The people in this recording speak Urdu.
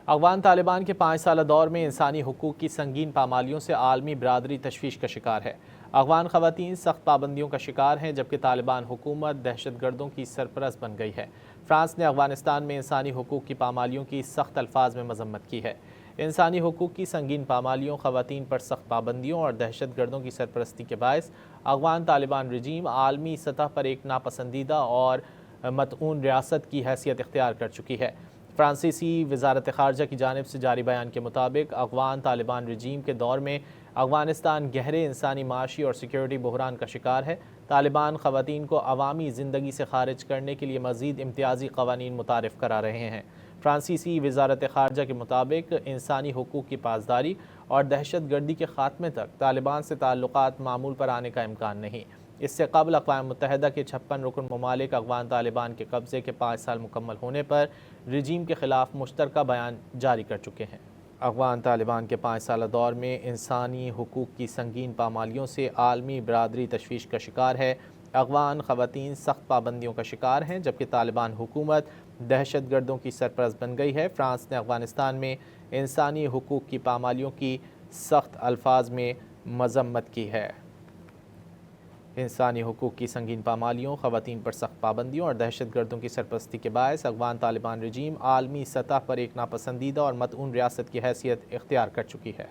افغان طالبان کے 5 سالہ دور میں انسانی حقوق کی سنگین پامالیوں سے عالمی برادری تشویش کا شکار ہے۔ افغان خواتین سخت پابندیوں کا شکار ہیں جبکہ طالبان حکومت دہشت گردوں کی سرپرست بن گئی ہے۔ فرانس نے افغانستان میں انسانی حقوق کی پامالیوں کی سخت الفاظ میں مذمت کی ہے۔ انسانی حقوق کی سنگین پامالیوں، خواتین پر سخت پابندیوں اور دہشت گردوں کی سرپرستی کے باعث افغان طالبان رجیم عالمی سطح پر ایک ناپسندیدہ اور مطعون ریاست کی حیثیت اختیار کر چکی ہے۔ فرانسیسی وزارت خارجہ کی جانب سے جاری بیان کے مطابق افغان طالبان رجیم کے دور میں افغانستان گہرے انسانی، معاشی اور سیکیورٹی بحران کا شکار ہے۔ طالبان خواتین کو عوامی زندگی سے خارج کرنے کے لیے مزید امتیازی قوانین متعارف کرا رہے ہیں۔ فرانسیسی وزارت خارجہ کے مطابق انسانی حقوق کی پاسداری اور دہشت گردی کے خاتمے تک طالبان سے تعلقات معمول پر آنے کا امکان نہیں۔ اس سے قبل اقوام متحدہ کے 56 رکن ممالک افغان طالبان کے قبضے کے 5 سال مکمل ہونے پر رجیم کے خلاف مشترکہ بیان جاری کر چکے ہیں۔ افغان طالبان کے 5 سالہ دور میں انسانی حقوق کی سنگین پامالیوں سے عالمی برادری تشویش کا شکار ہے۔ افغان خواتین سخت پابندیوں کا شکار ہیں جبکہ طالبان حکومت دہشت گردوں کی سرپرست بن گئی ہے۔ فرانس نے افغانستان میں انسانی حقوق کی پامالیوں کی سخت الفاظ میں مذمت کی ہے۔ انسانی حقوق کی سنگین پامالیوں، خواتین پر سخت پابندیوں اور دہشت گردوں کی سرپرستی کے باعث افغان طالبان رجیم عالمی سطح پر ایک ناپسندیدہ اور مطعون ریاست کی حیثیت اختیار کر چکی ہے۔